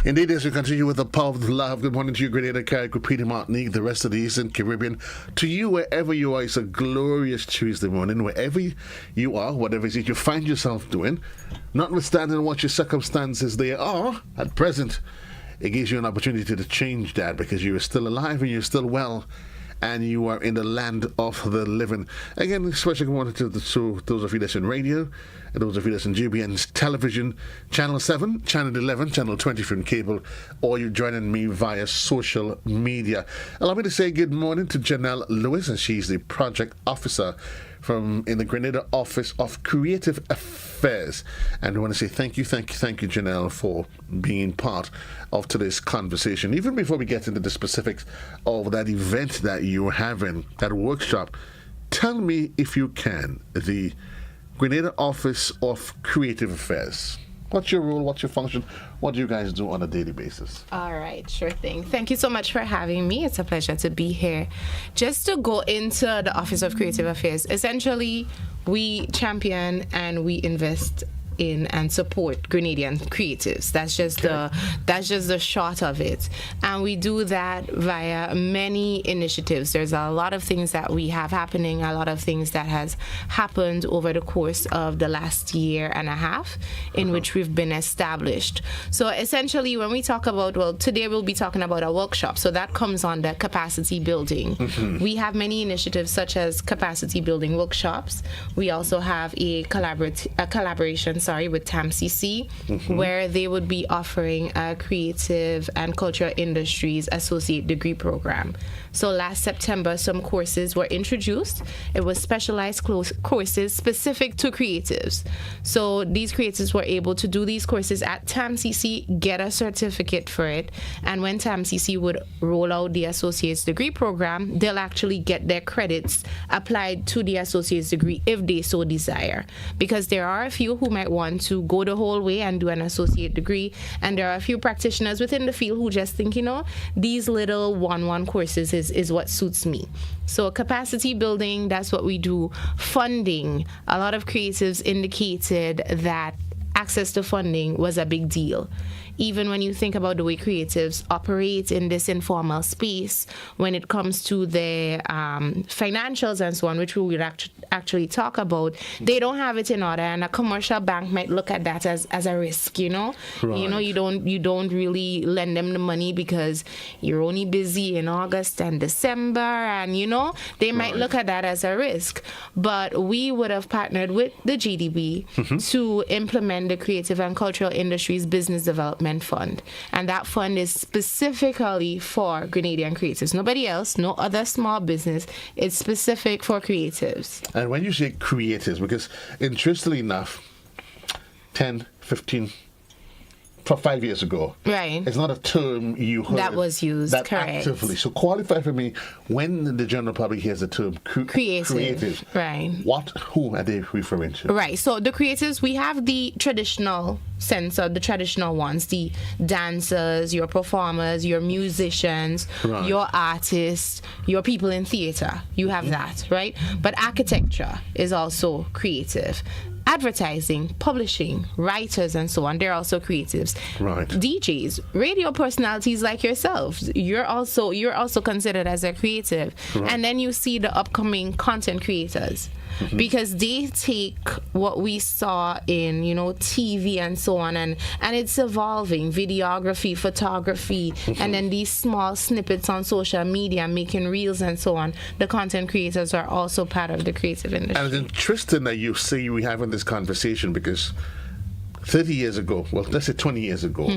Indeed, as we continue with the power of love, good morning to you, Grenada, Caribbean, Martinique, the rest of the Eastern Caribbean. To you, wherever you are, it's a glorious Tuesday morning. Wherever you are, whatever it is you find yourself doing, notwithstanding what your circumstances they are at present, it gives you an opportunity to change that because you are still alive and you're still well. And you are in the land of the living. Again, especially good morning to those of you that's in radio, and those of you that's in GBN's television, Channel 7, Channel 11, Channel 20 from cable, or you're joining me via social media. Allow me to say good morning to Jenell Lewis, and she's the project officer in the Grenada Office of Creative Affairs. And I want to say thank you, Jenell, for being part of today's conversation. Even before we get into the specifics of that event that you're having, that workshop, tell me, if you can, the Grenada Office of Creative Affairs. What's your role? What's your function? What do you guys do on a daily basis? All right, sure thing. Thank you so much for having me. It's a pleasure to be here. Just to go into the Office of Creative Affairs, essentially, we champion and we invest in and support Grenadian creatives. That's just the short of it. And we do that via many initiatives. There's a lot of things that we have happening, a lot of things that has happened over the course of the last year and a half in which we've been established. So essentially, when we talk about, well, today we'll be talking about a workshop. So that comes under capacity building. We have many initiatives such as capacity building workshops. We also have a collaboration with TAMCC, where they would be offering a creative and cultural industries associate degree program. So last September, some courses were introduced. It was specialized courses specific to creatives. So these creatives were able to do these courses at TAMCC, get a certificate for it, and when TAMCC would roll out the associate's degree program, they'll actually get their credits applied to the associate's degree if they so desire. Because there are a few who might want to go the whole way and do an associate degree, and there are a few practitioners within the field who just think, these little one courses is what suits me. So capacity building, that's what we do. Funding, a lot of creatives indicated that access to funding was a big deal. Even when you think about the way creatives operate in this informal space, when it comes to their financials and so on, which we will actually talk about, they don't have it in order, and a commercial bank might look at that as a risk. Right. You don't really lend them the money because you're only busy in August and December, and they might look at that as a risk. But we would have partnered with the GDB to implement the Creative and Cultural Industries Business Development Fund, and that fund is specifically for Grenadian creatives. Nobody else, no other small business. It's specific for creatives. And when you say creatives, because interestingly enough, 10, 15, 5 years ago, right? It's not a term you heard that was used that correct. Actively. So qualify for me when the general public hears the term creative. Right. Who are they referring to? Right. So the creatives, we have the traditional sense of the traditional ones, the dancers, your performers, your musicians, your artists, your people in theater. You have that, right? But architecture is also creative. Advertising, publishing, writers, and so on, they're also creatives. Right. DJs, radio personalities like yourselves, you're also considered as a creative. Right. And then you see the upcoming content creators. Because they take what we saw in, TV and so on, and it's evolving, videography, photography, and then these small snippets on social media, making reels and so on. The content creators are also part of the creative industry. And it's interesting that you see we having this conversation because 30 years ago, well, let's say 20 years ago,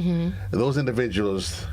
those individuals,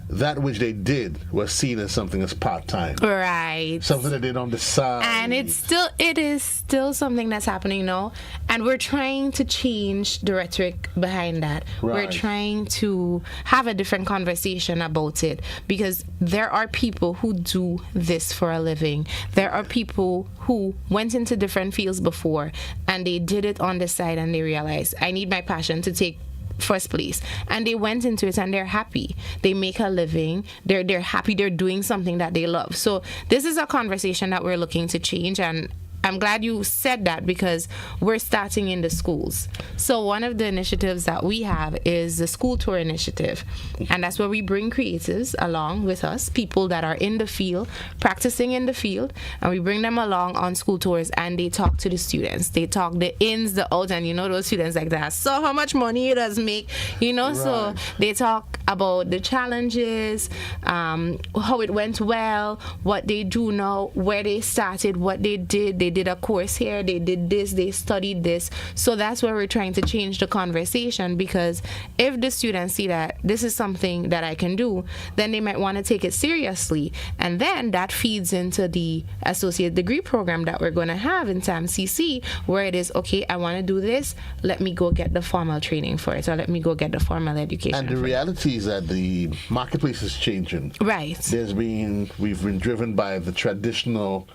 that which they did was seen as something as part-time. Right. Something that they did on the side. And it is still something that's happening now. And we're trying to change the rhetoric behind that. Right. We're trying to have a different conversation about it because there are people who do this for a living. There are people who went into different fields before and they did it on the side and they realized, I need my passion to take first place, and they went into it and they're happy. They make a living. They're happy. They're doing something that they love. So this is a conversation that we're looking to change, and I'm glad you said that because we're starting in the schools. So one of the initiatives that we have is the school tour initiative. And that's where we bring creatives along with us, people that are in the field, practicing in the field, and we bring them along on school tours and they talk to the students. They talk the ins, the outs, and those students like that. So how much money it does make, so they talk about the challenges, how it went well, what they do now, where they started, what they did. They did a course here, they did this, they studied this. So that's where we're trying to change the conversation, because if the students see that this is something that I can do, then they might want to take it seriously. And then that feeds into the associate degree program that we're going to have in TAMCC, where it is, okay, I want to do this, let me go get the formal training for it, or let me go get the formal education. And the reality is that the marketplace is changing. Right. We've been driven by the traditional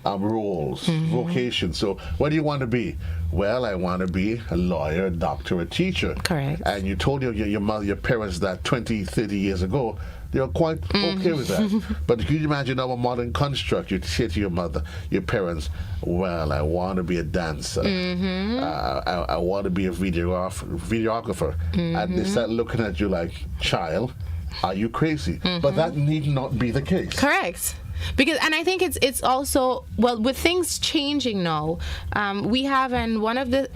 roles, vocations. So what do you want to be? Well, I want to be a lawyer, a doctor, a teacher. Correct. And you told your mother, your parents that 20, 30 years ago, they were quite okay with that. But can you imagine our modern construct? You'd say to your mother, your parents, well, I want to be a dancer. I want to be a videographer. And they start looking at you like, child, are you crazy? But that need not be the case. Correct. And I think it's also, well, with things changing now, we have, and one of the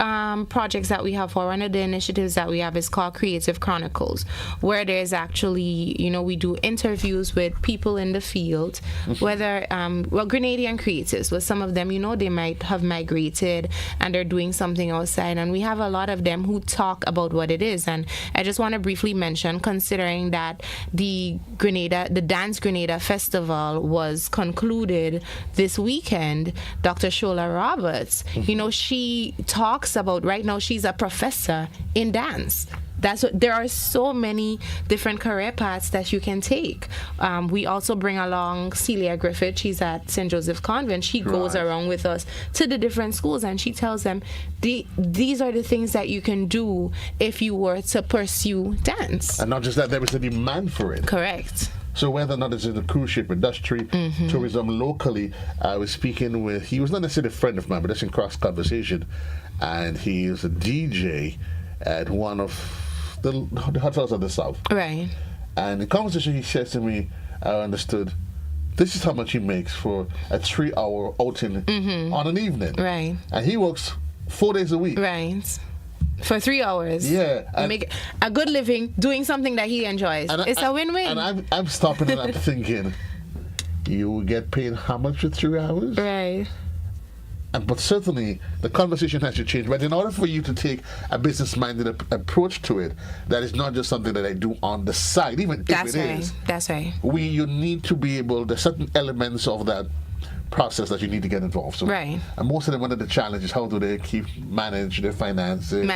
projects that we have, for one of the initiatives that we have, is called Creative Chronicles, where there's actually, we do interviews with people in the field, whether, Grenadian creatives, with some of them, they might have migrated and they're doing something outside, and we have a lot of them who talk about what it is. And I just want to briefly mention, considering that the Dance Grenada Festival was concluded this weekend, Dr. Shola Roberts, she talks about, right now she's a professor in dance. There are so many different career paths that you can take. We also bring along Celia Griffith. She's at St. Joseph Convent. She goes around with us to the different schools, and she tells them, these are the things that you can do if you were to pursue dance. And not just that, there is a demand for it. Correct. So whether or not it's in the cruise ship industry, tourism locally, I was speaking with, he was not necessarily a friend of mine, but that's in cross conversation, and he is a DJ at one of the hotels of the South. Right. And in conversation, he says to me, I understood, this is how much he makes for a 3-hour outing on an evening. Right. And he works 4 days a week. Right. For 3 hours. Yeah. And make a good living doing something that he enjoys. It's a win-win. And I'm stopping and I'm thinking, you will get paid how much for 3 hours? Right. But certainly the conversation has to change. But in order for you to take a business-minded approach to it, that is not just something that I do on the side, even if it is. That's right. You need to be able, there's certain elements of that process that you need to get involved. So, right. And most of them, one of the challenges, how do they manage their finances?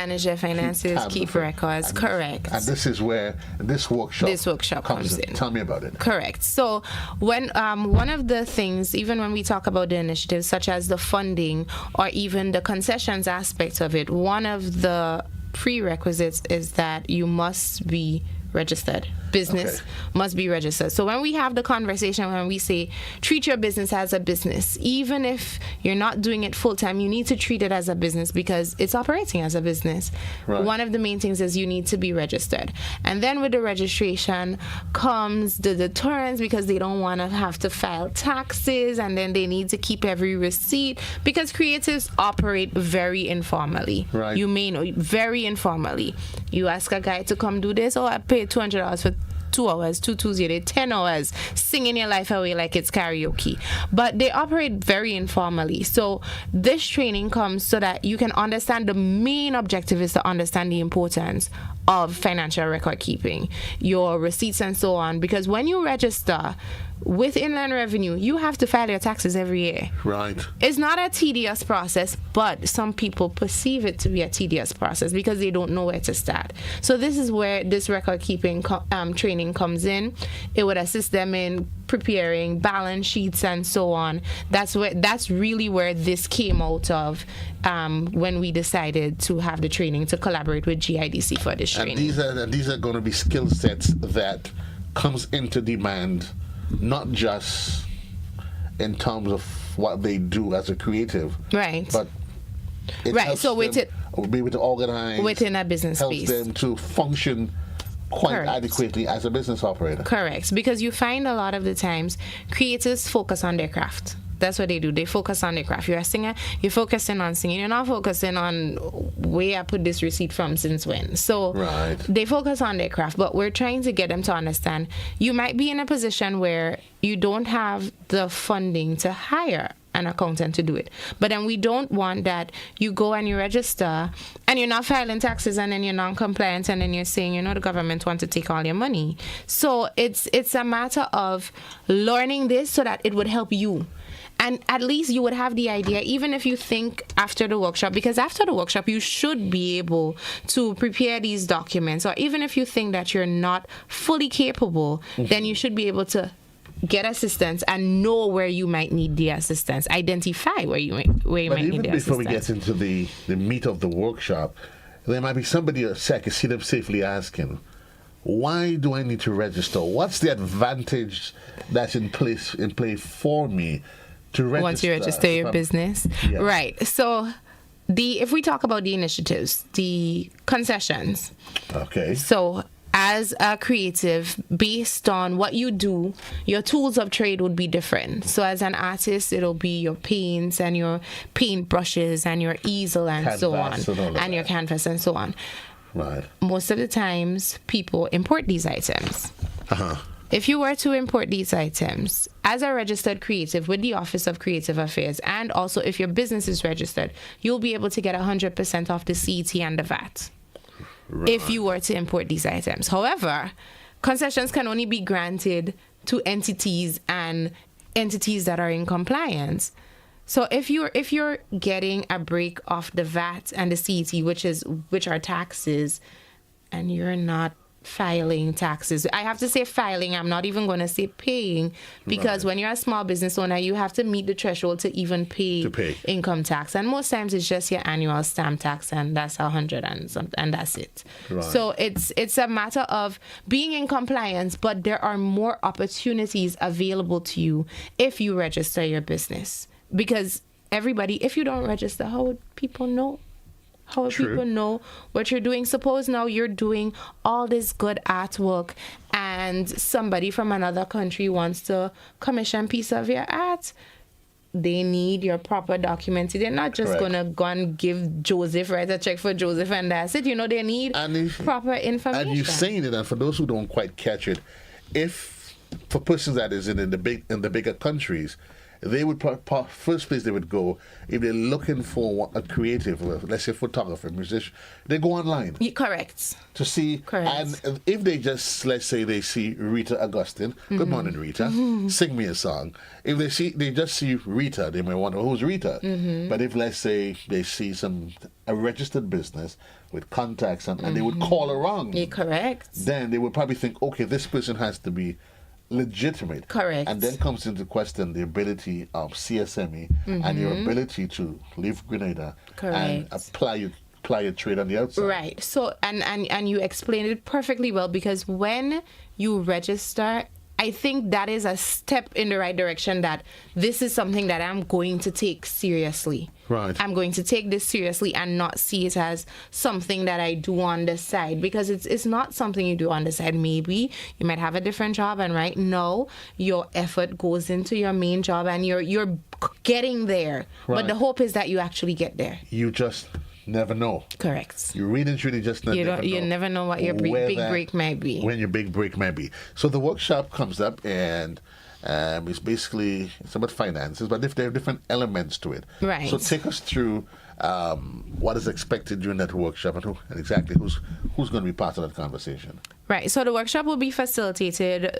Keep records. Correct. And this is where this workshop comes in. Tell me about it. Correct. So when one of the things, even when we talk about the initiatives, such as the funding or even the concessions aspect of it, one of the prerequisites is that you must be registered. Business must be registered. So when we have the conversation, when we say treat your business as a business, even if you're not doing it full time, you need to treat it as a business because it's operating as a business. Right. One of the main things is you need to be registered. And then with the registration comes the deterrence, because they don't want to have to file taxes, and then they need to keep every receipt, because creatives operate very informally. Right. You may know, very informally. You ask a guy to come do this, I paid $200 for 2 hours, 10 hours, singing your life away like it's karaoke. But they operate very informally. So this training comes so that you can understand, the main objective is to understand the importance of financial record keeping, your receipts and so on. Because when you register with Inland Revenue, you have to file your taxes every year. Right. It's not a tedious process, but some people perceive it to be a tedious process because they don't know where to start. So this is where this record keeping training comes in. It would assist them in preparing balance sheets and so on. That's really where this came out of when we decided to have the training, to collaborate with GIDC for this training. And these are going to be skill sets that comes into demand, not just in terms of what they do as a creative. Right. But it Right, helps so with them be able to organize within a business helps space. them to function quite Correct. adequately as a business operator. Correct. Because you find a lot of the times creators focus on their craft. That's what they do. They focus on their craft. You're a singer, you're focusing on singing. You're not focusing on where I put this receipt from since when. So Right. they focus on their craft, but we're trying to get them to understand you might be in a position where you don't have the funding to hire an accountant to do it. But then we don't want that you go and you register and you're not filing taxes and then you're non-compliant and then you're saying, the government wants to take all your money. So it's a matter of learning this so that it would help you. And at least you would have the idea, even if you think after the workshop, because after the workshop, you should be able to prepare these documents. Or even if you think that you're not fully capable, then you should be able to get assistance and know where you might need the assistance. Identify where you might need the assistance. But even before we get into the meat of the workshop, there might be somebody I can see them safely asking, why do I need to register? What's the advantage that's in play for me to register? Once you register your business. Yeah. Right. So if we talk about the initiatives, the concessions. Okay. So as a creative, based on what you do, your tools of trade would be different. So as an artist, it'll be your paints and your paint brushes and your easel and so on. Canvas and all of And your that. canvas and so on. Right. Most of the times, people import these items. Uh-huh. If you were to import these items as a registered creative with the Office of Creative Affairs, and also if your business is registered, you'll be able to get 100% off the CET and the VAT if you were to import these items. However, concessions can only be granted to entities and entities that are in compliance. So if you're getting a break off the VAT and the CET, which are taxes, and you're not filing taxes. I have to say filing. I'm not even going to say paying, because when you're a small business owner, you have to meet the threshold to even pay income tax. And most times it's just your annual stamp tax, and that's 100 and something, and that's it. Right. So it's a matter of being in compliance, but there are more opportunities available to you if you register your business. Because if you don't register, how would people know? How will people know what you're doing? Suppose now you're doing all this good artwork and somebody from another country wants to commission a piece of your art. They need your proper documents. They're not just going to go and give Joseph, write a check for Joseph and that's it. They need proper information. And you're saying it, and for those who don't quite catch it, if for persons that is in the bigger countries, they would first place they would go if they're looking for a creative, let's say photographer, musician. They go online. Correct. To see, Correct. And if they just, let's say they see Rita Augustine, good morning Rita, sing me a song. If they just see Rita, they might wonder who's Rita. But if, let's say, they see a registered business with contacts and they would call around, correct. then they would probably think, okay, this person has to be legitimate. Correct. And then comes into question the ability of CSME and your ability to leave Grenada and apply your trade on the outside. Right. So and you explained it perfectly well, because when you register, I think that is a step in the right direction, that this is something that I'm going to take seriously. Right. I'm going to take this seriously and not see it as something that I do on the side, because it's not something you do on the side. Maybe you might have a different job, and right now your effort goes into your main job and you're getting there. Right. But the hope is that you actually get there. You just never know. Correct. You really and truly just never know. You never know what your big break might be. When your big break might be. So the workshop comes up, and it's about finances, but if there are different elements to it. Right. So take us through what is expected during that workshop, and exactly who's going to be part of that conversation. Right. So the workshop will be facilitated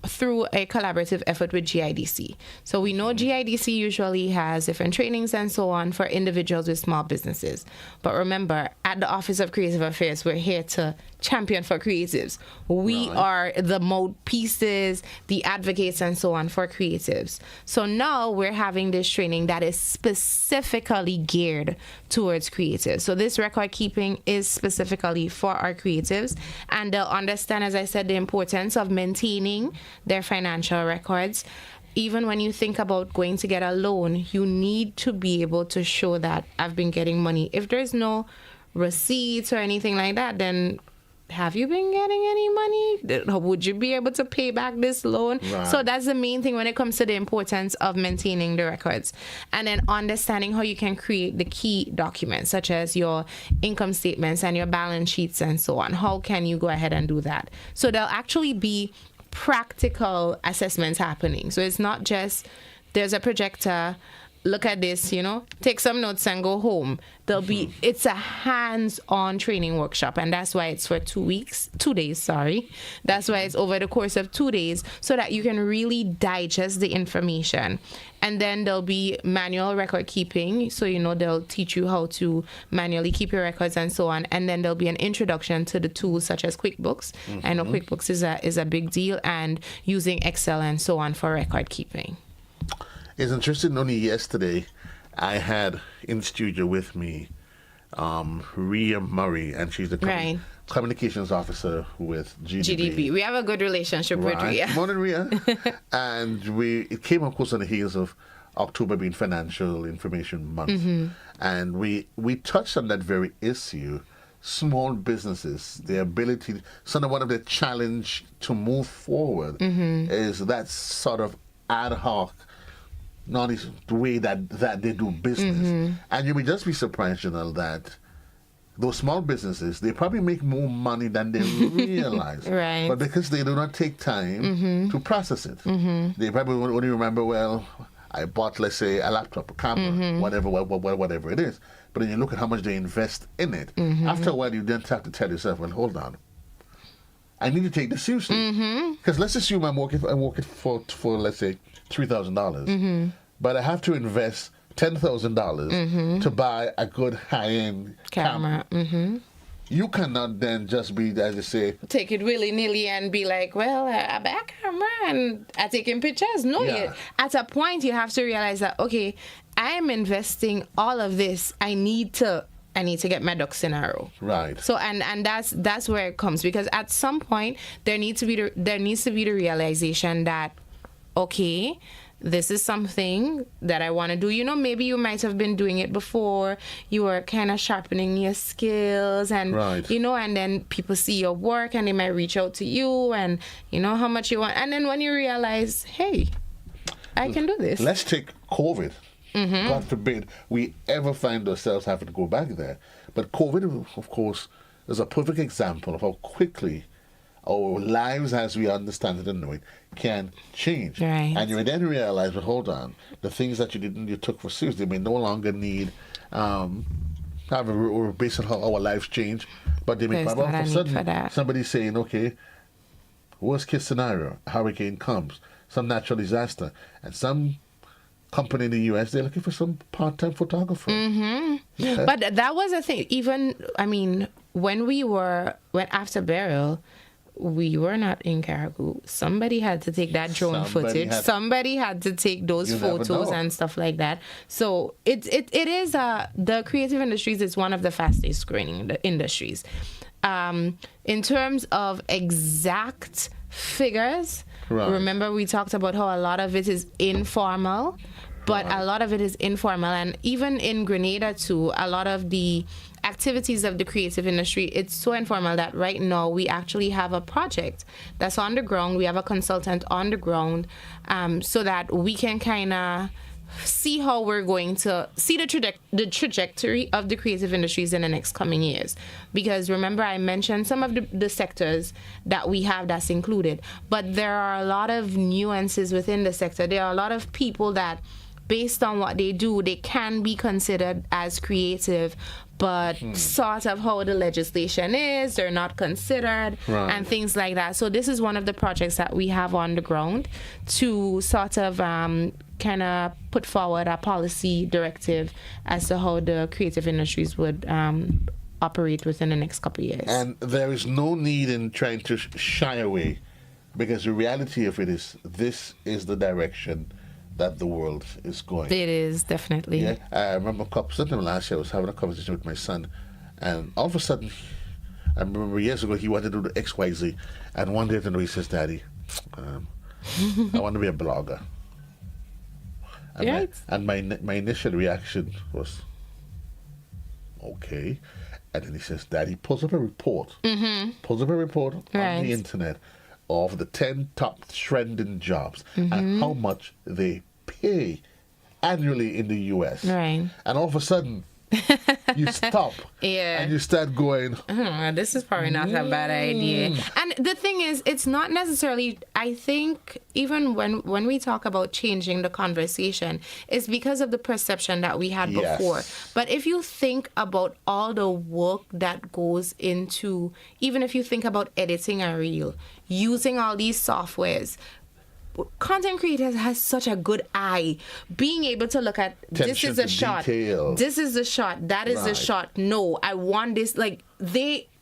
through a collaborative effort with GIDC. So we know GIDC usually has different trainings and so on for individuals with small businesses. But remember, at the Office of Creative Affairs, we're here to champion for creatives. We are the mouthpieces, the advocates, and so on for creatives. So now we're having this training that is specifically geared towards creatives. So this record keeping is specifically for our creatives, and they'll understand, as I said, the importance of maintaining their financial records. even when you think about going to get a loan, you need to be able to show that I've been getting money. If there's no receipts or anything like that, then have you been getting any money? Would you be able to pay back this loan? Right. So that's the main thing when it comes to the importance of maintaining the records, and then understanding how you can create the key documents such as your income statements and your balance sheets and so on. How can you go ahead and do that? So there'll actually be practical assessments happening. So it's not just there's a projector, look at this, take some notes and go home. It's a hands-on training workshop, and that's why it's for 2 days. That's why it's over the course of 2 days, so that you can really digest the information. And then there'll be manual record keeping, so they'll teach you how to manually keep your records and so on. And then there'll be an introduction to the tools such as QuickBooks. I know QuickBooks is a big deal, and using Excel and so on for record keeping. It's interesting. Only yesterday, I had in studio with me Rhea Murray, and she's the communications officer with GDB. We have a good relationship with Rhea. Morning, Rhea. And it came, of course, on the heels of October being Financial Information Month. And we touched on that very issue. Small businesses, the ability, one of the challenge to move forward is that sort of ad hoc, not the way that they do business. And you may just be surprised, Jenell, that those small businesses, they probably make more money than they realize. Right. But because they do not take time to process it. They probably only remember, well, I bought, let's say, a laptop, a camera, whatever it is. But then you look at how much they invest in it. After a while, you then have to tell yourself, well, hold on. I need to take this seriously. Because let's assume I'm working for let's say, $3,000, but I have to invest $10,000 to buy a good high-end camera. You cannot then just be, as you say, take it willy-nilly and be like, well, I buy a camera and I'm taking pictures. No, at a point you have to realize that, okay, I am investing all of this. I need to get my ducks in a row. Right. So and that's where it comes, because at some point there needs to be the realization that, okay, this is something that I want to do. Maybe you might have been doing it before. You were kind of sharpening your skills, and and then people see your work and they might reach out to you and how much you want. And then when you realize, hey, I can do this. Let's take COVID. God forbid we ever find ourselves having to go back there. But COVID, of course, is a perfect example of how quickly our lives as we understand it and know it can change. Right. And you then realize, well, hold on, the things that you took for serious, they may no longer need based on how our lives change, but they may There's all of not a a need sudden for that. somebody's saying, okay, worst case scenario, a hurricane comes, some natural disaster, and some company in the US, they're looking for some part-time photographer. Yeah. But that was a thing. Even, when after burial, we were not in Caribou. Somebody had to take that drone footage. Somebody had to take those photos and stuff like that. So it is the creative industries is one of the fastest growing industries. In terms of exact figures, remember we talked about how a lot of it is informal, but a lot of it is informal. And even in Grenada too, a lot of the activities of the creative industry, it's so informal that right now we actually have a project that's on the ground. We have a consultant on the ground, so that we can kind of see how we're going to see the trajectory of the creative industries in the next coming years. Because remember, I mentioned some of the sectors that we have that's included, but there are a lot of nuances within the sector. There are a lot of people that, based on what they do, they can be considered as creative, but sort of how the legislation is, they're not considered, and things like that. So this is one of the projects that we have on the ground to sort of kind of put forward a policy directive as to how the creative industries would operate within the next couple of years. And there is no need in trying to shy away, because the reality of it is this is the direction that the world is going. It is, definitely. Yeah, I remember sometime last year I was having a conversation with my son, and all of a sudden, I remember years ago he wanted to do the XYZ, and one day he says, "Daddy, I want to be a blogger." And Right. my initial reaction was, okay. And then he says, Daddy, pulls up a report. Pulls up a report on Right. the internet of the 10 top trending jobs and how much they pay annually in the US. Right. And all of a sudden, you stop Yeah. and you start going, This is probably not a bad idea. And the thing is, it's not necessarily, I think, even when we talk about changing the conversation, it's because of the perception that we had Yes. before. But if you think about all the work that goes into, even if you think about editing a reel, using all these softwares, content creators has such a good eye, being able to look at this Attention is a to shot, detail. this is the shot, that is the Right. shot. No, I want this. Like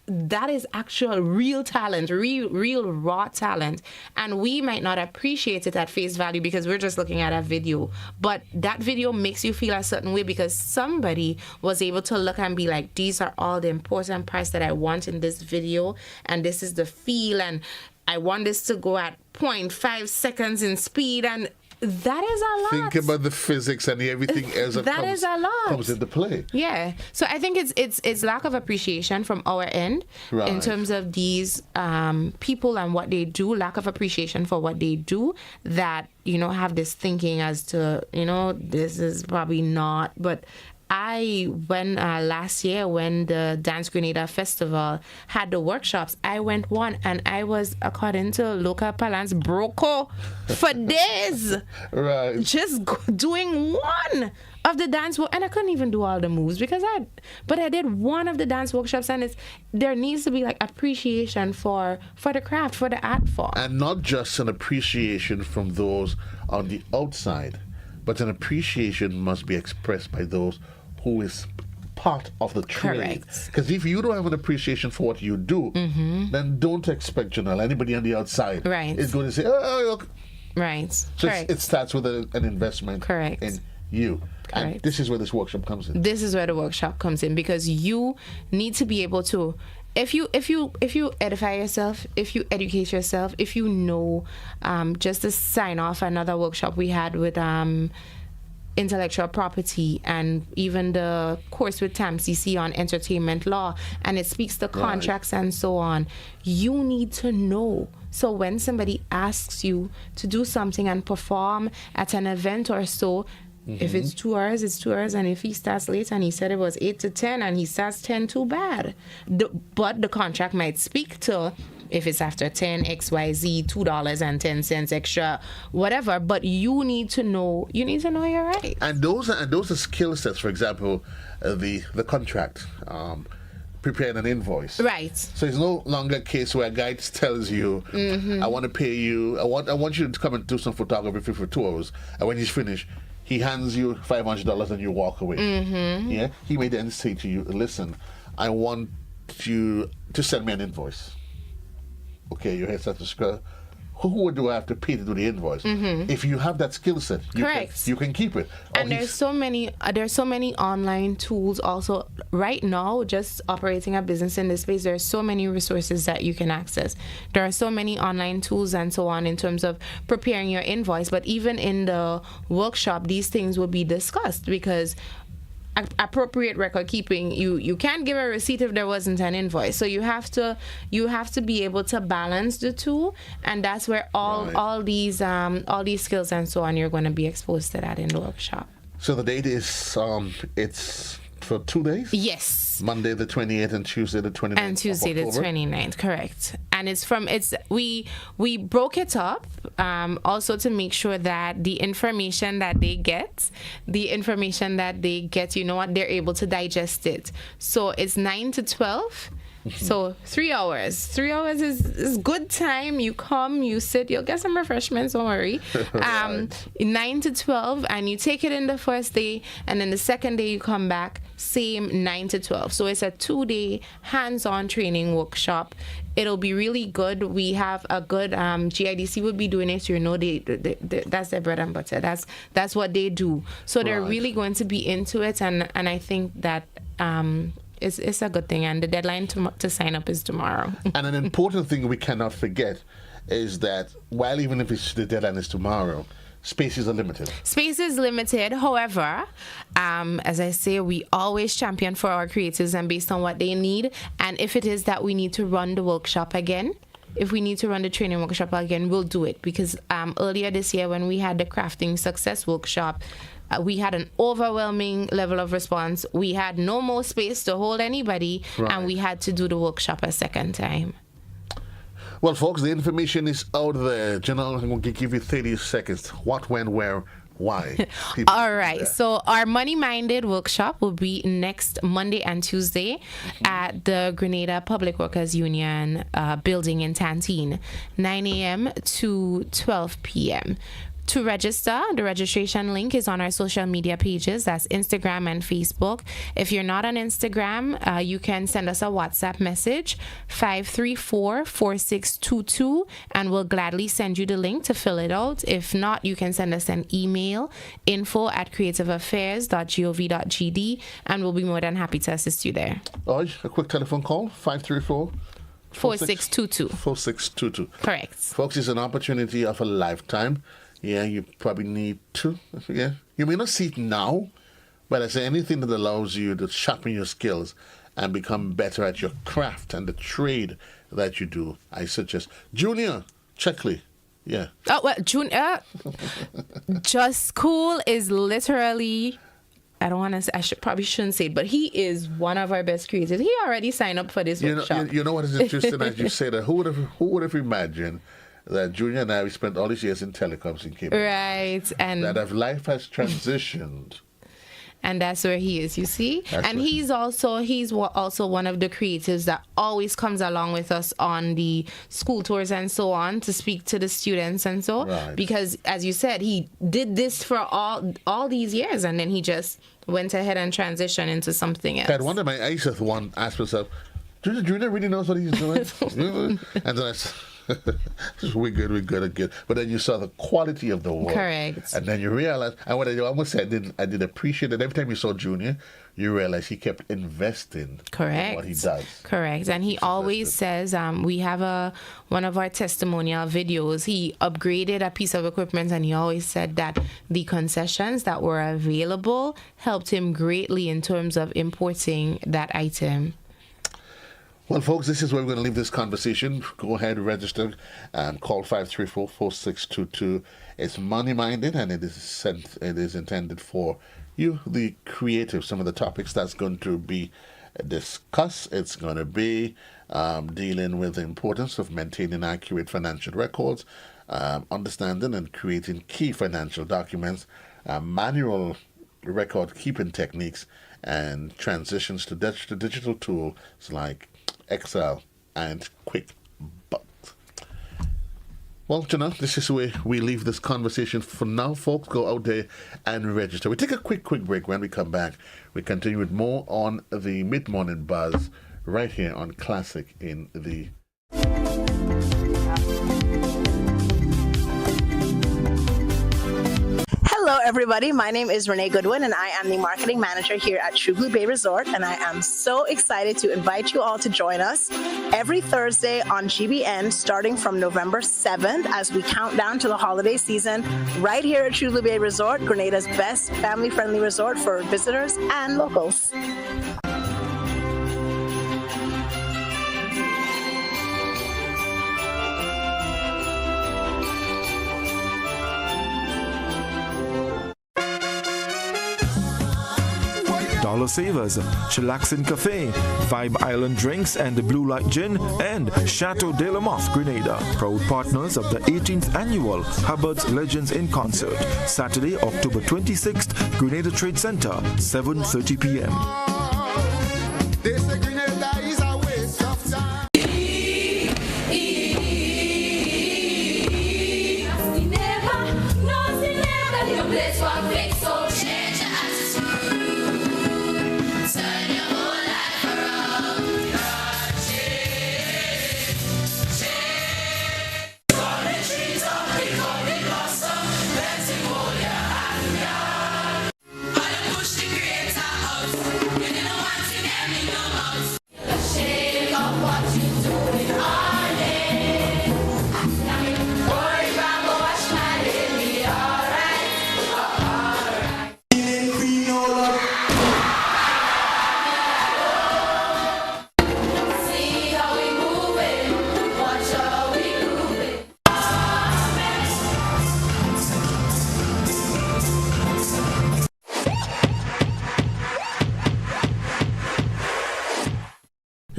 that is actual real talent, real raw talent, and we might not appreciate it at face value because we're just looking at a video. But that video makes you feel a certain way because somebody was able to look and be like, these are all the important parts that I want in this video, and this is the feel, and I want this to go at 0.5 seconds in speed, and that is a lot. think about the physics and everything else That is a lot. comes into play. Yeah. So I think it's lack of appreciation from our end in Right. terms of these people and what they do, lack of appreciation for what they do, that, have this thinking as to, this is probably not. But when last year when the Dance Grenada Festival had the workshops, I went one and I was, according to local parlance, broco for days. Right. Just doing one of the dance work, and I couldn't even do all the moves because I did one of the dance workshops, and there needs to be like appreciation for the craft, for the art form. And not just an appreciation from those on the outside, but an appreciation must be expressed by those who is part of the trade. Correct. Because if you don't have an appreciation for what you do, then don't expect Jenell, anybody on the outside Right. is going to say, oh, look. Right. So Correct. it starts with an investment Correct. in you. And Correct. this is where this workshop comes in. This is where the workshop comes in, because you need to be able to, if you edify yourself, if you educate yourself, if you know, just to sign off another workshop we had with intellectual property, and even the course with TAMCC on entertainment law, and it speaks to contracts and so on. You need to know. So when somebody asks you to do something and perform at an event or so, if it's 2 hours, it's 2 hours. And if he starts late and he said it was 8 to 10 and he starts 10, too bad. But the contract might speak to, if it's after 10, XYZ, $2.10 extra, whatever. But you need to know your rights. And those are skill sets. For example, the contract, preparing an invoice. Right. So it's no longer a case where a guy tells you, "I want to pay you. I want you to come and do some photography for 2 hours." And when he's finished, he hands you $500 and you walk away. Yeah. He may then say to you, "Listen, I want you to send me an invoice." Okay, your head starts to scratch. Who do I have to pay to do the invoice? If you have that skill set, you can keep it. And there's so many online tools also right now. Just operating a business in this space, there's so many resources that you can access. There are so many online tools and so on in terms of preparing your invoice. But even in the workshop, these things will be discussed, because appropriate record keeping, you can't give a receipt if there wasn't an invoice. So you have to be able to balance the two, and that's where all these skills and so on, you're going to be exposed to that in the workshop. So the date is it's for 2 days? Yes. Monday the 28th and Tuesday the 29th. And Tuesday the 29th, correct. And we broke it up also to make sure that the information that they get, they're able to digest it. So it's 9 to 12. So 3 hours. 3 hours is good time. You come, you sit, you'll get some refreshments, don't worry. 9 to 12, and you take it in the first day, and then the second day you come back, same 9 to 12. So it's a 2-day hands-on training workshop. It'll be really good. We have a good GIDC will be doing it. They that's their bread and butter. That's what they do. So they're really going to be into it, and I think that it's a good thing. And the deadline to sign up is tomorrow. And an important thing we cannot forget is that while even if the deadline is tomorrow, spaces are limited. Space is limited. However, as I say, we always champion for our creatives and based on what they need. And if it is that we need to run the workshop again, if we need to run the training workshop again, we'll do it. Because earlier this year when we had the Crafting Success Workshop, we had an overwhelming level of response. We had no more space to hold anybody, and we had to do the workshop a second time. Well, folks, the information is out there. Jenell, I'm going to give you 30 seconds. What, when, where, why? All right. So our Money Minded workshop will be next Monday and Tuesday at the Grenada Public Workers Union building in Tantine, 9 a.m. to 12 p.m. To register, the registration link is on our social media pages. That's Instagram and Facebook. If you're not on Instagram, you can send us a WhatsApp message, 534-4622, and we'll gladly send you the link to fill it out. If not, you can send us an email, info@creativeaffairs.gov.gd, and we'll be more than happy to assist you there. All right, a quick telephone call, 534-4622. 4622. Correct. Folks, it's an opportunity of a lifetime. Yeah, you probably need to. Yeah, you may not see it now, but I say anything that allows you to sharpen your skills and become better at your craft and the trade that you do, I suggest. Junior Checkley, yeah. Oh, well, Junior, Just School is literally, I don't want to say, probably shouldn't say it, but he is one of our best creators. He already signed up for this workshop. You know what is interesting as you say that? Who would have imagined that Junior and I, we spent all these years in telecoms in Cape. Right. And that if life has transitioned. And that's where he is, you see? And he's also one of the creatives that always comes along with us on the school tours and so on to speak to the students and so. Right. Because, as you said, he did this for all these years and then he just went ahead and transitioned into something else. I had one of my eyes asked myself, Junior really knows what he's doing? And then I said, we're good. But then you saw the quality of the work. Correct. And then you realize, and what I almost said, I did appreciate it. Every time you saw Junior, you realize he kept investing in what he does. Correct. And he always says, we have one of our testimonial videos. He upgraded a piece of equipment and he always said that the concessions that were available helped him greatly in terms of importing that item. Well, folks, this is where we're going to leave this conversation. Go ahead, register, and call 534-4622. It's money-minded, and it is intended for you, the creative. Some of the topics that's going to be discussed. It's going to be dealing with the importance of maintaining accurate financial records, understanding and creating key financial documents, manual record-keeping techniques, and transitions to digital tools like Excel and QuickBooks. Well, Jenell, this is where we leave this conversation for now. Folks, go out there and register. We take a quick break. When we come back, we continue with more on the Mid-Morning Buzz right here on Classic in the... Hello, everybody. My name is Renee Goodwin, and I am the marketing manager here at True Blue Bay Resort. And I am so excited to invite you all to join us every Thursday on GBN, starting from November 7th, as we count down to the holiday season, right here at True Blue Bay Resort, Grenada's best family-friendly resort for visitors and locals. Dollar Savers, Chillaxin Cafe, Vibe Island Drinks and the Blue Light Gin, and Chateau de la Mothe, Grenada. Proud partners of the 18th annual Hubbard's Legends in Concert. Saturday, October 26th, Grenada Trade Center, 7:30 p.m.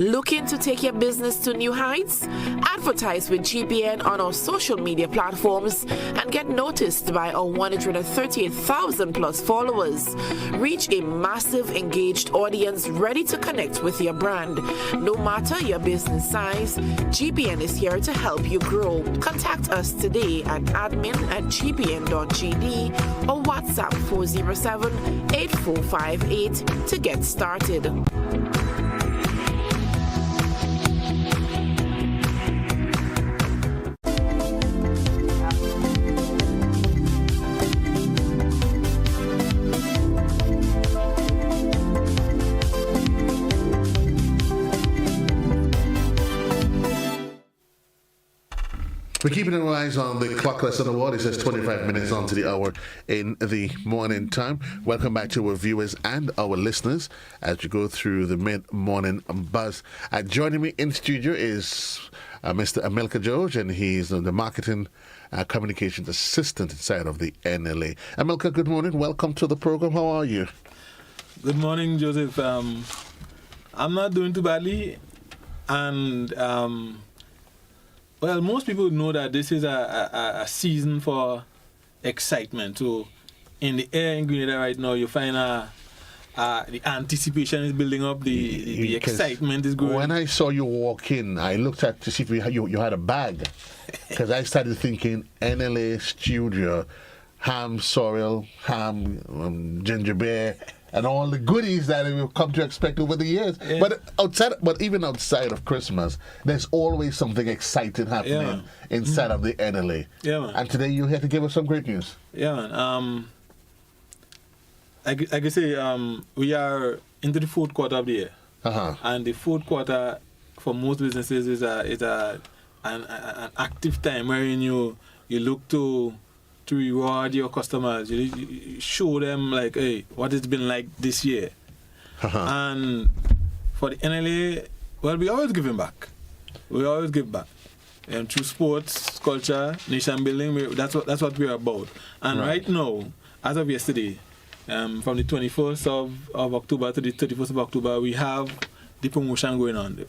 Looking to take your business to new heights? Advertise with GPN on our social media platforms and get noticed by our 138,000 plus followers. Reach a massive engaged audience ready to connect with your brand. No matter your business size, GPN is here to help you grow. Contact us today at admin@gpn.gd or WhatsApp 407-8458 to get started. We're keeping our eyes on the clock that's on the wall. It says 25 minutes on to the hour in the morning time. Welcome back to our viewers and our listeners as we go through the mid-morning buzz. Joining me in studio is Mr. Amilcar George, and he's the marketing communications assistant inside of the NLA. Amilcar, good morning. Welcome to the program. How are you? Good morning, Joseph. I'm not doing too badly, and well, most people know that this is a season for excitement. So, in the air in Grenada right now, you find the anticipation is building up, the excitement is growing. When I saw you walk in, I looked at to see if you had a bag, because I started thinking NLA studio, ham, sorrel, ham, ginger beer, and all the goodies that we've come to expect over the years. Yeah. But even outside of Christmas, there's always something exciting happening inside of the NLA. Yeah, man. And today you're here to give us some great news. Yeah, man. I can say we are into the fourth quarter of the year, and the fourth quarter for most businesses is an active time wherein you look to reward your customers. You show them like, hey, what it's been like this year. And for the NLA, well, we always giving back. We always give back. Through sports, culture, nation building, that's what we're about. And right now, as of yesterday, from the 21st of October to the 31st of October, we have the promotion going on.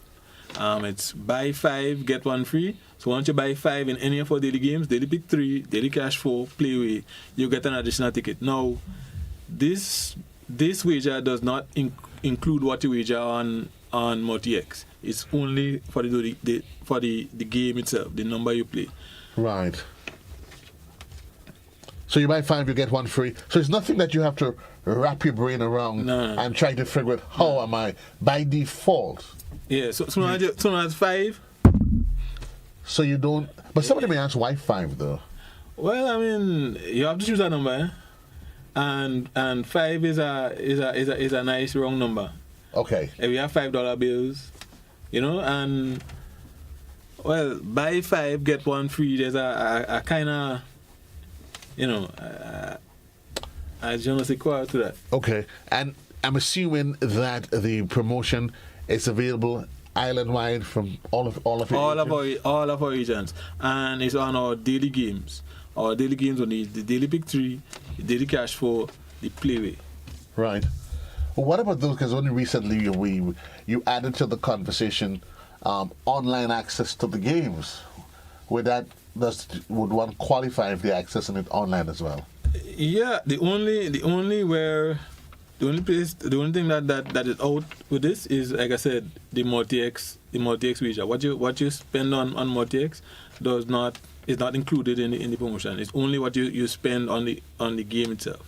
It's buy 5, get 1 free. So once you buy 5 in any of our daily games, daily pick 3, daily cash 4, play away, you get an additional ticket. Now, this wager does not include what you wager on multi-X. It's only for the game itself, the number you play. Right. So you buy 5, you get 1 free. So it's nothing that you have to wrap your brain around and try to figure out how am I by default. Yeah, so as 5. So you don't. But somebody may ask, why 5 though? Well, I mean, you have to choose a number, and 5 is a nice wrong number. Okay. If we have $5 bills, and well, buy 5 get 1 free. There's a kind of, I just say quite to that. Okay, and I'm assuming that the promotion is available island-wide from all of our agents, and it's on our daily games. Our daily games on the daily pick 3, the daily cash 4, the playway. Right. Well, what about those? Because only recently you added to the conversation online access to the games. Would one qualify if they're accessing it online as well? Yeah, the only thing that is out with this is, like I said, the multi-X wager. What you spend on multi-X is not included in the promotion. It's only what you spend on the game itself.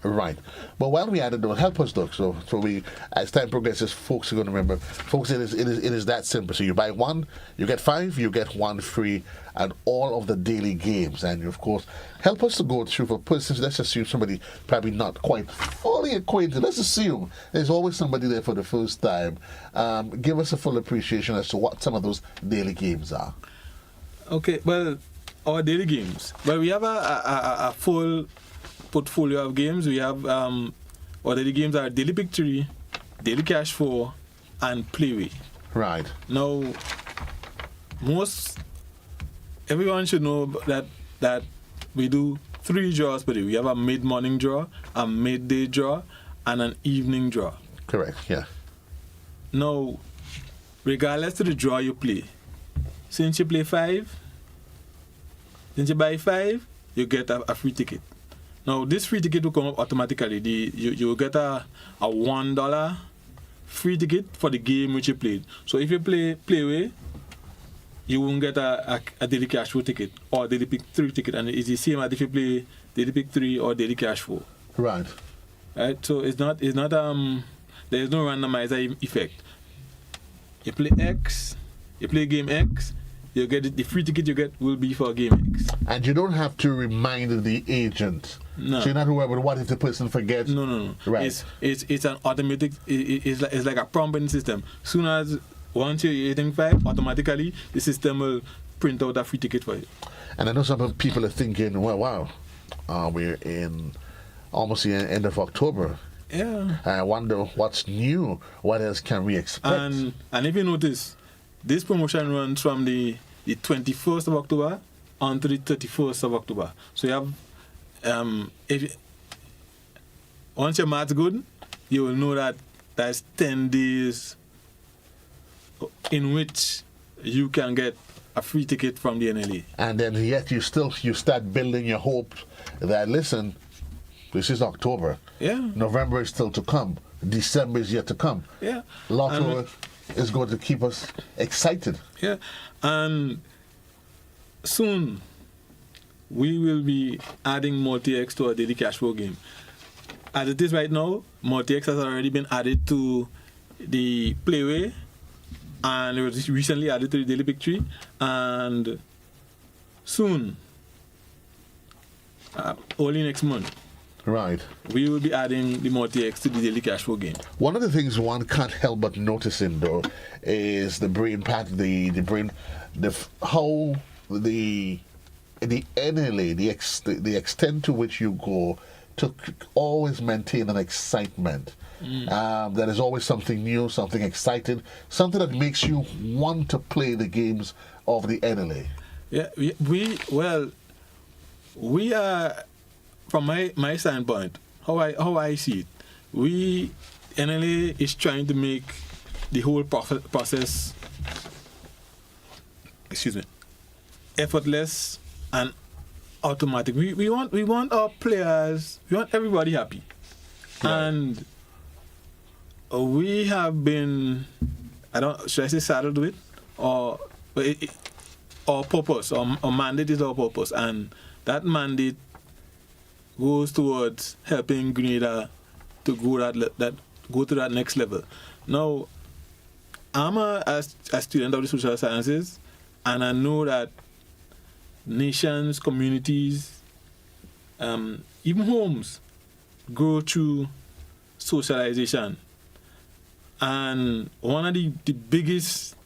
Right. But while we added those, help us, Doc. So we, as time progresses, folks are going to remember. Folks, it is that simple. So you buy 1, you get 5, you get 1 free, and all of the daily games. And of course, help us to go through for persons. Let's assume somebody probably not quite fully acquainted. Let's assume there's always somebody there for the first time. Give us a full appreciation as to what some of those daily games are. Okay. Well, our daily games. Well, we have a full portfolio of games. We have our daily games are daily pick 3, daily cash 4, and playway. Right. Now, everyone should know that we do 3 draws per day. We have a mid-morning draw, a midday draw, and an evening draw. Correct. Yeah. Now, regardless to the draw you play, since you play 5, since you buy 5, you get a free ticket. Now, this free ticket will come up automatically. You will get a $1 free ticket for the game which you played. So if you play away, you won't get a daily cash flow ticket or daily pick 3 ticket, and it's the same as if you play daily pick 3 or daily cash flow. Right. Right. So it's not there is no randomizer effect. You play X, you play game X, you get the free ticket you get will be for game X. And you don't have to remind the agent. No. So you're not worried about what if the person forgets. No. Right. It's an automatic. It's like a prompting system. Soon as once you're hitting 5, automatically the system will print out a free ticket for you. And I know some people are thinking, well, wow, we're in almost the end of October. Yeah. I wonder what's new. What else can we expect? And if you notice, this promotion runs from the 21st of October on to the 31st of October. So you have, once your math's good, you will know that that's 10 days in which you can get a free ticket from the NLA. And then yet you start building your hope that, listen, this is October. Yeah. November is still to come. December is yet to come. Yeah. Lotto is going to keep us excited. Yeah. And soon we will be adding multi-X to our daily cash flow game. As it is right now, multi-X has already been added to the Playway, and it was recently added to the daily pick 3, and soon, early next month, Right. we will be adding the multi-X to the daily cash flow game. One of the things one can't help but noticing, though, is the brain pattern, how the NLA, the extent to which you go to always maintain an excitement. There is always something new, something exciting, something that makes you want to play the games of the NLA. Yeah, we are, from my standpoint, how I see it, NLA is trying to make the whole process, effortless and automatic. We want our players, we want everybody happy, Right. and we have been, should I say saddled with, our purpose, our mandate is our purpose, and that mandate goes towards helping Grenada to go to that next level. Now, I'm a student of the social sciences, and I know that nations, communities, even homes go through socialization. And one of the biggest,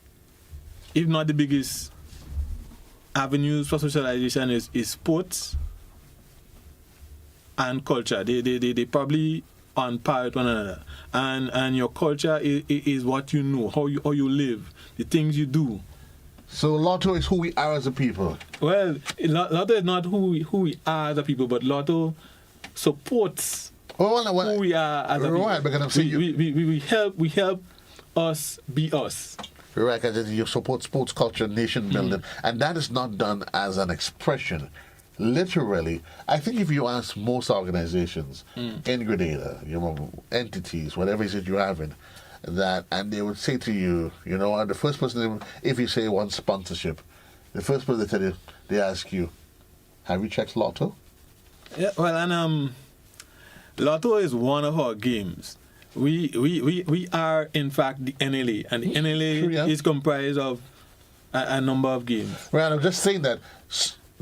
if not the biggest, avenues for socialization is sports and culture. They probably on par with one another. And your culture is what you know, how you live, the things you do. So Lotto is who we are as a people. Well, Lotto is not who we are as a people, but Lotto supports who we are as a people. Right, because I'm saying we help us be us. Right, because you support sports culture, nation building, and that is not done as an expression. Literally, I think if you ask most organizations in Grenada, entities, whatever it is you're having, and they would say to you, and the first person, if you say one sponsorship, the first person they tell you, they ask you, have you checked Lotto? Yeah, well, and Lotto is one of our games. We are in fact the NLA, and the NLA is comprised of a number of games. Right, I'm just saying that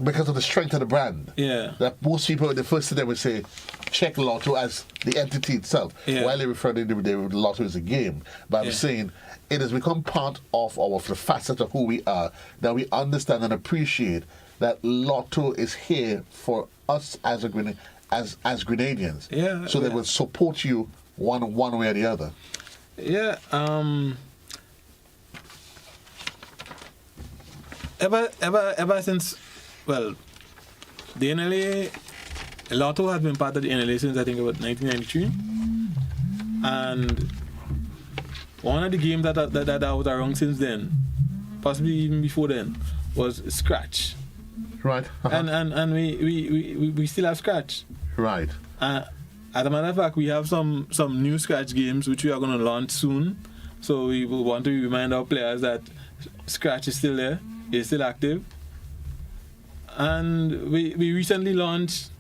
because of the strength of the brand. Yeah. That most people, the first thing they would say, check Lotto as the entity itself. Yeah. While they refer to Lotto as a game. But I'm saying it has become part of the facet of who we are, that we understand and appreciate that Lotto is here for us as Grenadians. Yeah. So they will support you one way or the other. Yeah. Ever since, well, the NLA, Lotto has been part of the NLA since I think about 1993, and one of the games that was around since then, possibly even before then, was Scratch. Right. And we still have Scratch. Right. As a matter of fact, we have some new Scratch games which we are going to launch soon. So we will want to remind our players that Scratch is still there, it's still active. And we recently launched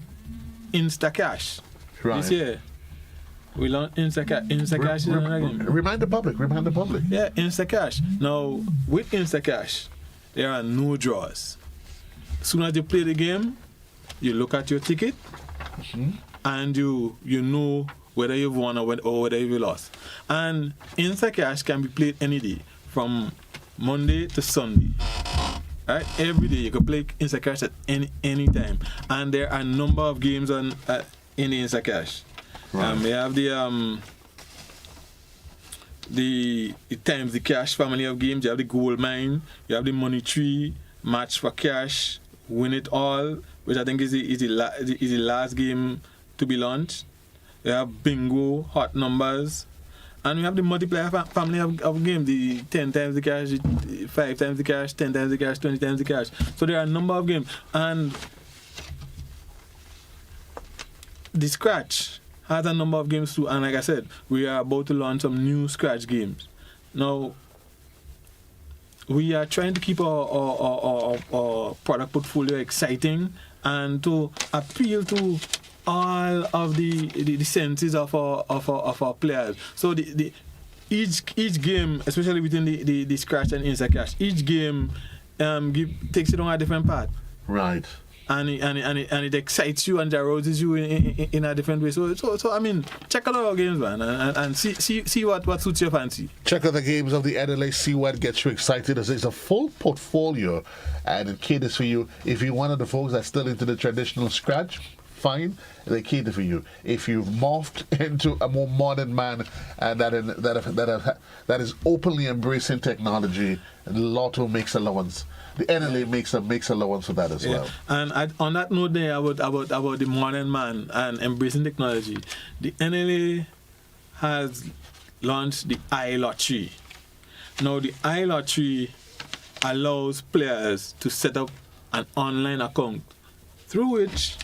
InstaCash this year. We launched InstaCash is another game. Remind the public. Yeah, InstaCash. Now, with InstaCash, there are no draws. As soon as you play the game, you look at your ticket, and you know whether you've won or whether you've lost. And InstaCash can be played any day, from Monday to Sunday. Right? Every day you can play InstaCash at any time. And there are a number of games in the InstaCash. Right. We have the Times the Cash family of games. You have the Gold Mine, you have the Money Tree, Match for Cash, Win It All, which I think is the last game to be launched. We have Bingo, Hot Numbers, and we have the multiplier family of games, the 10 times the cash, 5 times the cash, 10 times the cash, 20 times the cash. So there are a number of games. And the Scratch has a number of games too. And like I said, we are about to launch some new Scratch games. Now, we are trying to keep our product portfolio exciting and to appeal to all of the senses of our players. So each game, especially within the Scratch and InstaCash, each game takes it on a different path. Right. And it excites you and arouses you in a different way. So I mean, check out our games, man, and see what suits your fancy. Check out the games of the NLA, see what gets you excited. It's a full portfolio, and it caters for you. If you're one of the folks that's still into the traditional Scratch, fine, they cater for you. If you've morphed into a more modern man and that is openly embracing technology, Lotto makes allowance. The NLA makes allowance for that as well. And on that note there about the modern man and embracing technology, the NLA has launched the iLottery. Now the iLottery allows players to set up an online account through which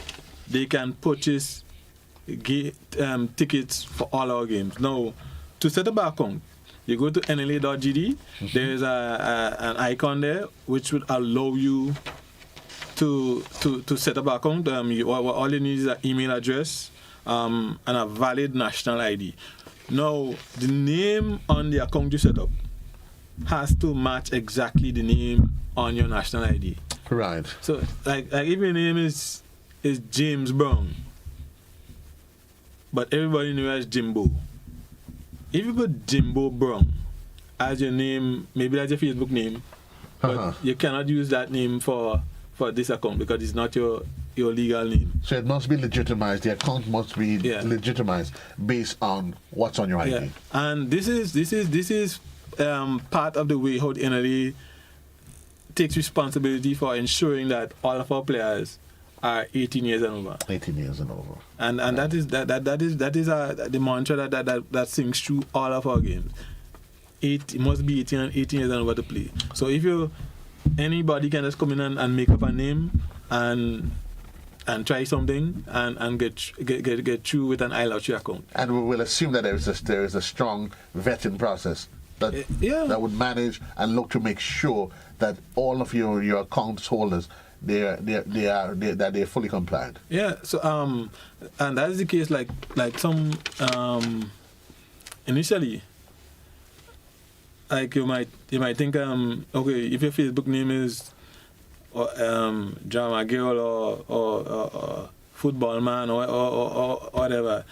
they can purchase tickets for all our games. Now, to set up an account, you go to nla.gd. There is an icon there which would allow you to set up an account. All you need is an email address and a valid national ID. Now, the name on the account you set up has to match exactly the name on your national ID. Right. So, like if your name is James Brown, but everybody knows as Jimbo. If you put Jimbo Brown as your name, maybe that's your Facebook name, but you cannot use that name for this account because it's not your legal name. So it must be legitimized. The account must be legitimized based on what's on your ID. Yeah. And this is part of the way how the NLA takes responsibility for ensuring that all of our players are 18 years and over. 18 years and over. And that is the mantra that sings through all of our games. It must be 18 years and over to play. So if anybody can just come in and make up a name and try something and get through with an iLottery account. And we will assume that there is a strong vetting process that would manage and look to make sure that all of your account holders they're fully compliant. Yeah. So and that is the case. Like some initially, like you might think okay, if your Facebook name is Drama Girl or Football Man or whatever,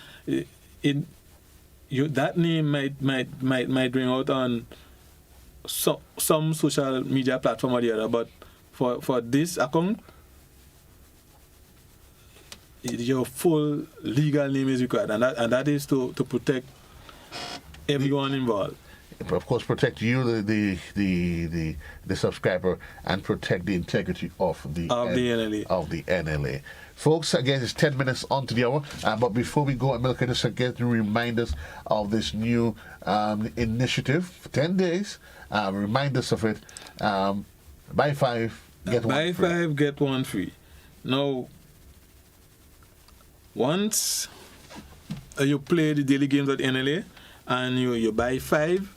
that name might bring out on some social media platform or the other, but for this account, your full legal name is required, and that is to protect everyone involved. of course, protect you, the subscriber, and protect the integrity of the NLA. Folks, again, it's 10 minutes onto the hour. But before we go, Amilcar, just again to remind us of this new initiative for 10 days. Remind us of it. Buy 5, get 1 free. Buy 5, get 1 free. Now, once you play the daily games at NLA and you buy 5,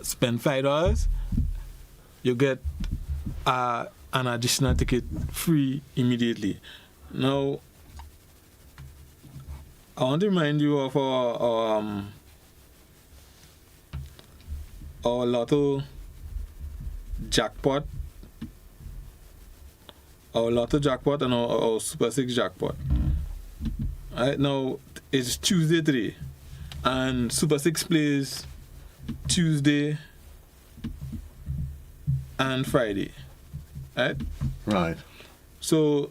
spend $5, you get an additional ticket free immediately. Now, I want to remind you of our Lotto jackpot, and our Super 6 jackpot. Right now, it's Tuesday today, and Super 6 plays Tuesday and Friday. Right. So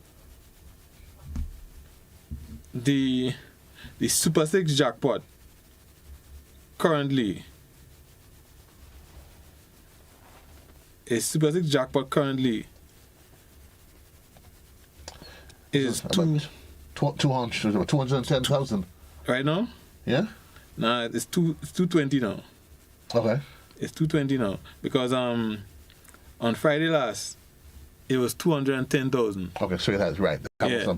the Super 6 jackpot currently is 210,000 right now. Yeah. Nah, it's 220 now. Okay. It's 220 now because on Friday last it was 210,000. Okay, so that's right.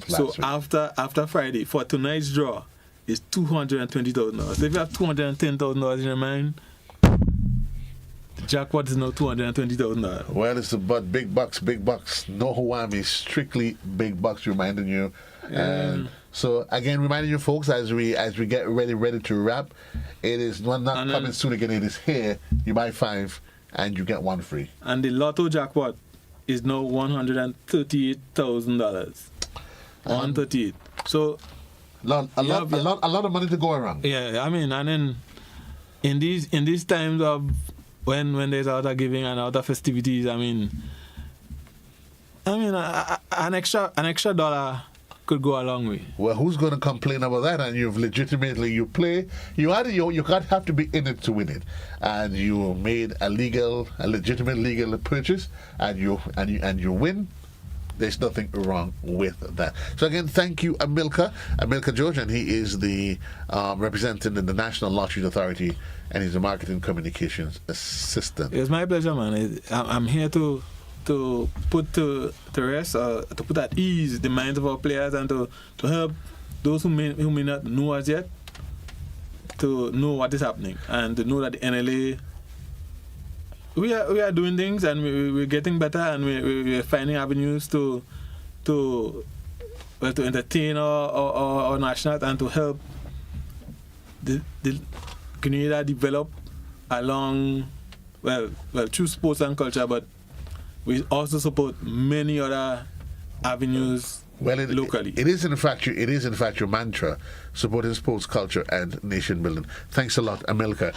So after Friday for tonight's draw is $220,000. So if you have $210,000 in your mind, the jackpot is now $220,000. Well, it's about big bucks. No Hawaii, strictly big bucks. Reminding you. And so again, reminding you folks as we get ready to wrap, it is not coming soon again. It is here. You buy 5 and you get 1 free. And the Lotto jackpot is now $138,000. 138. So a lot of money to go around. Yeah, I mean, and then in these times of when there's out of giving and out of festivities, I mean, an extra dollar could go a long way. Well, who's going to complain about that? And you've legitimately you can't have to be in it to win it, and you made a legitimate legal purchase, and you win. There's nothing wrong with that. So again, thank you, Amilcar George, and he is the representing in the National Lotteries Authority, and he's a marketing communications assistant. It's my pleasure, man. I'm here to put to rest, to put at ease the minds of our players, and to help those who may not know us yet to know what is happening, and to know that the NLA, we are doing things, and we're getting better, and we're finding avenues to entertain our nationals and to help the Grenada develop along through sports and culture, but we also support many other avenues locally. It is in fact your mantra, supporting sports, culture, and nation building. Thanks a lot, Amilcar.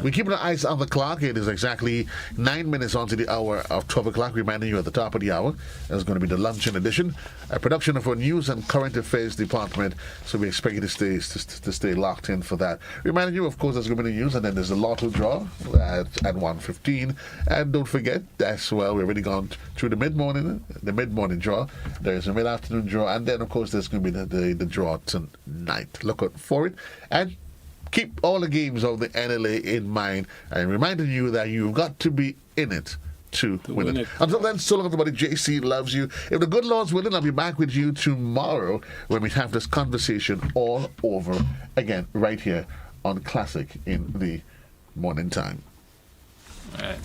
We keep our eyes on the clock. It is exactly 9 minutes onto the hour of 12 o'clock. Reminding you at the top of the hour, there's going to be the luncheon edition, a production of our news and current affairs department. So we expect you to stay locked in for that. Reminding you, of course, there's going to be the news, and then there's a lotto draw at 1:15. And don't forget, as well, we've already gone through the mid-morning draw. There's a mid-afternoon draw, and then of course there's going to be the draw tonight. Look out for it, and keep all the games of the NLA in mind, and reminding you that you've got to be in it to win it. Until then, so long, everybody. JC loves you. If the good Lord's willing, I'll be back with you tomorrow when we have this conversation all over again, right here on Classic in the Morning Time. All right.